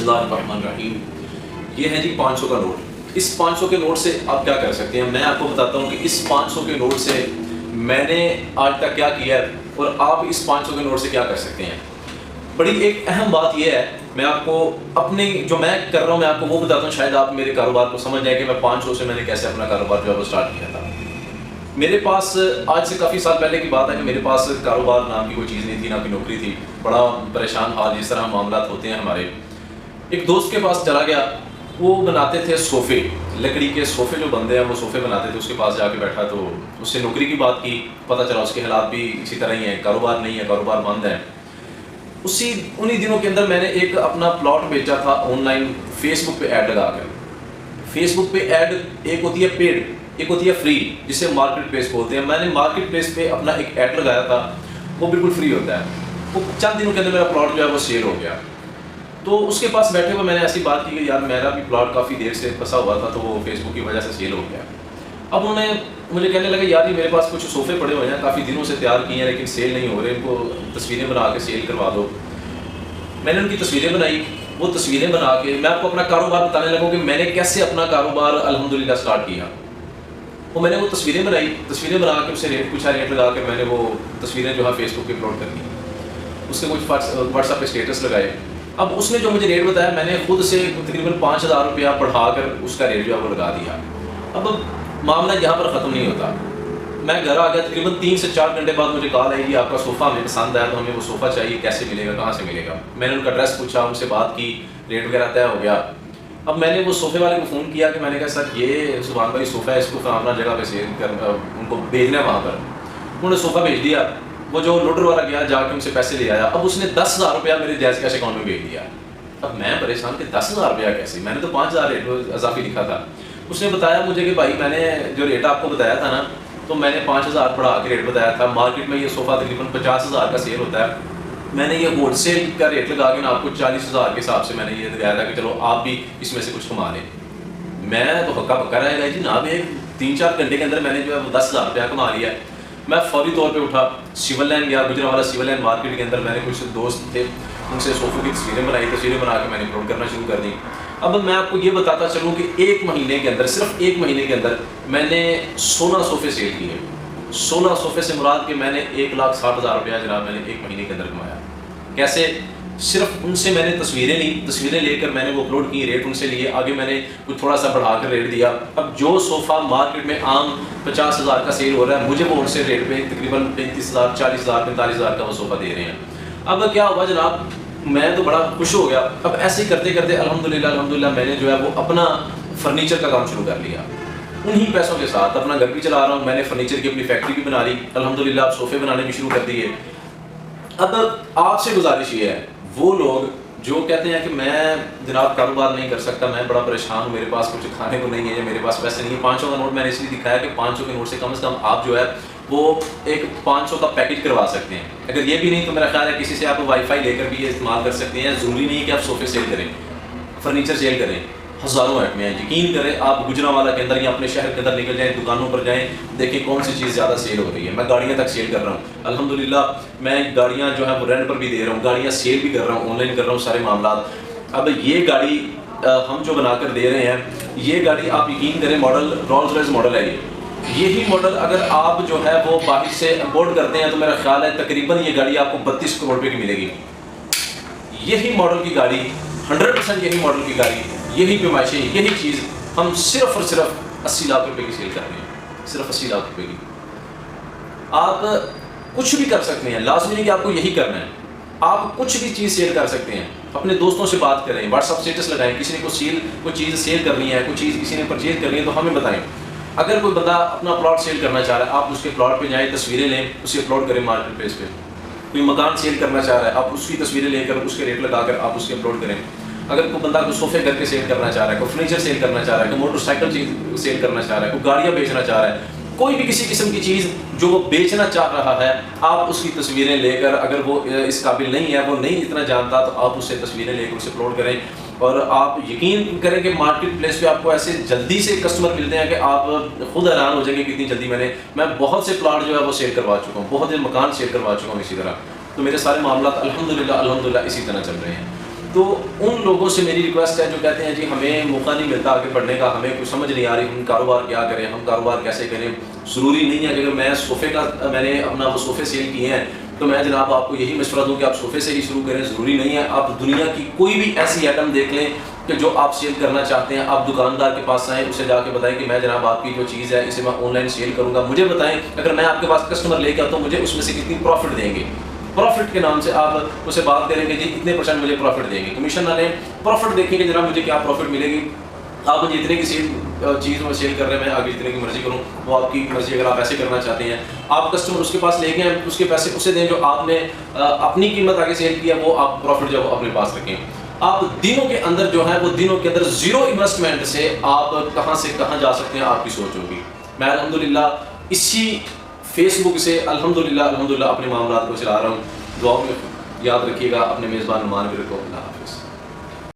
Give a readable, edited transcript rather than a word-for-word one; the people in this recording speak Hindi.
बिस्मिल्लाहिर्रहमानिर्रहीम। ये है जी 500 का नोट। इस 500 के नोट से आप क्या कर सकते हैं, मैं आपको बताता हूँ कि इस 500 के नोट से मैंने आज तक क्या किया है और आप इस 500 के नोट से क्या कर सकते हैं। बड़ी एक अहम बात यह है, मैं आपको अपने जो मैं कर रहा हूँ मैं आपको वो बताता हूँ, शायद आप मेरे कारोबार को समझ जाए कि मैं 500 से मैंने कैसे अपना कारोबार जो है वो स्टार्ट किया था। मेरे पास आज से काफ़ी साल पहले की बात है कि मेरे पास कारोबार नाम की कोई चीज़ नहीं थी, ना कोई नौकरी थी। बड़ा परेशान हाल, जिस तरह मामला होते हैं हमारे। एक दोस्त के पास चला गया, वो बनाते थे सोफ़े, लकड़ी के सोफ़े जो बनते हैं वो सोफ़े बनाते थे। उसके पास जाके बैठा तो उससे नौकरी की बात की, पता चला उसके हालात भी इसी तरह ही हैं, कारोबार नहीं है, कारोबार बंद है। उन्हीं दिनों के अंदर मैंने एक अपना प्लॉट बेचा था ऑनलाइन, फेसबुक पे ऐड लगा कर। फेसबुक पे ऐड एक होती है पेड, एक होती है फ्री, जिसे मार्केट प्लेस बोलते हैं। मैंने मार्केट प्लेस पे अपना एक ऐड लगाया था, वो बिल्कुल फ्री होता है। वो चंद दिनों के अंदर मेरा प्लॉट जो है वो सेल हो गया। तो उसके पास बैठे हुए मैंने ऐसी बात की कि यार मेरा भी प्लॉट काफ़ी देर से फंसा हुआ था, तो वो फेसबुक की वजह से सेल हो गया। अब उन्होंने मुझे कहने लगा यार ये मेरे पास कुछ सोफ़े पड़े हुए हैं, काफ़ी दिनों से तैयार किए हैं लेकिन सेल नहीं हो रहे, इनको तस्वीरें बना के सेल करवा दो। मैंने उनकी तस्वीरें बनाई, वो तस्वीरें बना के मैं आपको अपना कारोबार बताने लगा कि मैंने कैसे अपना कारोबार अल्हम्दुलिल्लाह स्टार्ट किया। वो मैंने वो तस्वीरें बनाई, तस्वीरें बना के उससे रेट पूछा, रेट लगा के मैंने वो तस्वीरें जो है फेसबुक पे अपलोड कर दी। उसके कुछ व्हाट्सएप पे स्टेटस लगाए। अब उसने जो मुझे रेट बताया, मैंने खुद से तकरीबन 5,000 रुपया बढ़ाकर उसका रेट जो है वो लगा दिया। अब मामला यहाँ पर ख़त्म नहीं होता। मैं घर आ गया, तकरीबन 3 से 4 घंटे बाद मुझे कॉल आई कि आपका सोफ़ा हमें पसंद आया, तो हमें वो सोफ़ा चाहिए, कैसे मिलेगा, कहाँ से मिलेगा। मैंने उनका एड्रेस पूछा, उनसे बात की, रेट वगैरह तय हो गया। अब मैंने वो सोफ़े वाले को फ़ोन किया कि मैंने कहा सर ये सुभान भाई सोफ़ा है, इसको फलाना जगह पे सेल कर उनको भेजना है वहाँ पर। उन्होंने सोफ़ा भेज दिया। वो जो लोडर वाला गया, जाके उनसे पैसे ले आया। अब उसने 10,000 रुपया मेरे जैज़ कैश अकाउंट में भेज दिया। अब मैं परेशान कि 10,000 रुपया कैसे, मैंने तो 5,000 रेट इजाफी लिखा था। उसने बताया मुझे कि भाई मैंने जो रेट आपको बताया था ना, तो मैंने 5,000 बढ़ा के रेट बताया था। मार्केट में ये सोफ़ा तकरीबन 50,000 का सेल होता है। मैंने ये होलसेल का रेट लगा के ना आपको 40,000 के हिसाब से मैंने ये लगाया था कि चलो आप भी इसमें से कुछ कमा लें। मैं तो हक्का पक्का रहेगा जी ना, एक 3-4 घंटे के अंदर मैंने जो है वो 10,000 रुपया कमा लिया। मैं फौरी तौर पे उठा, सिविल लाइन गया, गुजरावाला सिविल लाइन मार्केट के अंदर। मैंने कुछ दोस्त थे, उनसे सोफ़े की तस्वीरें बनाई, तस्वीरें बना के मैंने अपलोड करना शुरू कर दी। अब मैं आपको ये बताता चलूँ कि 1 महीने के अंदर, सिर्फ 1 महीने के अंदर मैंने 16 सोफ़े सेल किए। 16 सोफ़े से मुराद कि मैंने 1,60,000 रुपया जनाब मैंने 1 महीने के अंदर कमाया। कैसे? सिर्फ उनसे मैंने तस्वीरें ली, तस्वीरें लेकर मैंने वो अपलोड की, रेट उनसे लिए, आगे मैंने कुछ थोड़ा सा बढ़ा कर रेट दिया। अब जो सोफ़ा मार्केट में आम 50,000 का सेल हो रहा है, मुझे वो होलसेल रेट पे तकरीबन 35,000, 40,000, 45,000 का वो सोफ़ा दे रहे हैं। अब क्या हुआ जनाब, मैं तो बड़ा खुश हो गया। अब ऐसे ही करते करते अल्हम्दुलिल्लाह मैंने जो है वो अपना फर्नीचर का काम शुरू कर लिया। उन्हीं पैसों के साथ अपना घर भी चला रहा हूँ। मैंने फर्नीचर की अपनी फैक्ट्री भी बना ली, अल्हम्दुलिल्लाह सोफ़े बनाने भी शुरू कर दिए। अब आपसे गुजारिश ये है, वो लोग जो कहते हैं कि मैं जनाब कारोबार नहीं कर सकता, मैं बड़ा परेशान हूँ, मेरे पास कुछ खाने को नहीं है या मेरे पास पैसे नहीं है। 500 का नोट मैंने इसलिए दिखाया कि 500 के नोट से कम आप जो है वो एक 500 का पैकेज करवा सकते हैं। अगर ये भी नहीं तो मेरा ख्याल है किसी से आप वाईफाई लेकर भी ये इस्तेमाल कर सकते हैं। ज़रूरी नहीं है कि आप सोफ़े सेल करें, फर्नीचर सेल करें, हज़ारों आइटमें हैं। यकीन करें, आप गुजरावाला के अंदर या अपने शहर के अंदर निकल जाएं, दुकानों पर जाएं, देखें कौन सी चीज़ ज़्यादा सेल हो रही है। मैं गाड़ियाँ तक सेल कर रहा हूँ अल्हम्दुलिल्लाह। मैं गाड़ियाँ जो है वो रेंट पर भी दे रहा हूँ, गाड़ियाँ सेल भी कर रहा हूँ, ऑनलाइन कर रहा हूँ सारे मामला। अब ये गाड़ी हम जो बनाकर दे रहे हैं, ये गाड़ी आप यकीन करें मॉडल रोल्स रॉयस मॉडल है। यही मॉडल अगर आप जो है वो बाहर से इम्पोर्ट करते हैं तो मेरा ख्याल है तकरीबन ये गाड़ी आपको 32 करोड़ रुपये की मिलेगी। यही मॉडल की गाड़ी, 100% यही मॉडल की गाड़ी, यही पैमाइशें, यही चीज़ हम सिर्फ और सिर्फ 80 लाख रुपए की सेल कर रहे हैं, सिर्फ 80 लाख रुपए की। आप कुछ भी कर सकते हैं, लाजमी नहीं कि आपको यही करना है। आप कुछ भी चीज़ सेल कर सकते हैं। अपने दोस्तों से बात करें, व्हाट्सअप स्टेटस लगाएं, किसी ने कोई चीज़ सेल करनी है, कोई चीज़ किसी ने परचेज करनी है तो हमें बताएं। अगर कोई बंदा अपना प्लॉट सेल करना चाह रहा है, आप उसके प्लॉट पे जाएं, तस्वीरें लें, उसे अपलोड करें मार्केट प्लेस पे। कोई मकान सेल करना चाह रहा है, आप उसकी तस्वीरें लेकर उसके रेट लगाकर आप उसके अपलोड करें। अगर कोई बंदा कोई सोफ़े करके सेल करना चाह रहा है, कोई फर्नीचर सेल करना चाह रहा है, कोई मोटरसाइकिल सेल करना चाह रहा है, कोई गाड़ियाँ बेचना चाह रहा है, कोई भी किसी किस्म की चीज़ जो वो बेचना चाह रहा है, आप उसकी तस्वीरें लेकर, अगर वो इस काबिल नहीं है, वो नहीं इतना जानता, तो आप उससे तस्वीरें लेकर उसे अपलोड करें। और आप यकीन करें कि मार्केट प्लेस पे आपको ऐसे जल्दी से कस्टमर मिलते हैं कि आप खुद हैरान हो जाएंगे कितनी जल्दी मैं बहुत से प्लाट जो है वो सेल करवा चुका हूँ, बहुत से मकान सेल करवा चुका हूँ इसी तरह। तो मेरे सारे मामला अल्हम्दुलिल्लाह इसी तरह चल रहे हैं। तो उन लोगों से मेरी रिक्वेस्ट है जो कहते हैं जी हमें मौका नहीं मिलता आगे बढ़ने का, हमें कुछ समझ नहीं आ रही, हम कारोबार क्या करें, हम कारोबार कैसे करें। ज़रूरी नहीं है कि अगर मैं सोफ़े का मैंने अपना वो सोफ़े सेल किए हैं तो मैं जनाब आपको यही मशवरा दूँ कि आप सोफ़े से ही शुरू करें। ज़रूरी नहीं है, आप दुनिया की कोई भी ऐसी आइटम देख लें कि जो आप सेल करना चाहते हैं, आप दुकानदार के पास आएँ, उसे जाके बताएं कि मैं जनाब आपकी जो चीज़ है इसे मैं ऑनलाइन सेल करूँगा, मुझे बताएं अगर मैं आपके पास कस्टमर लेके आता हूँ मुझे उसमें से कितनी प्रॉफिट देंगे। प्रॉफिट के नाम से आप उसे बात करेंगे जी इतने % मुझे प्रॉफिट देंगे, कमीशन ना लें, प्रॉफिट देखेंगे जनाब मुझे क्या प्रॉफिट मिलेगी। आप मुझे इतने की चीज़ में सेल कर रहे हैं, मैं आगे जितने की मर्जी करूँ, वो आपकी मर्जी। अगर आप ऐसे करना चाहते हैं, आप कस्टमर उसके पास लेके आए, उसके पैसे उसे दें जो आपने अपनी कीमत आगे सेल किया, वो आप प्रॉफिट जो अपने पास रखें। आप दिनों के अंदर जो है वो दिनों के अंदर ज़ीरो इन्वेस्टमेंट से आप कहाँ से कहाँ जा सकते हैं, आपकी सोच होगी। मैं अल्हम्दुलिल्लाह इसी फेसबुक से अल्हम्दुलिल्लाह अपने मामलात को चला रहा हूँ। दुआ में याद रखिएगा, अपने मेज़बान नुमान भी रखो। अल्लाह हाफ़िज़।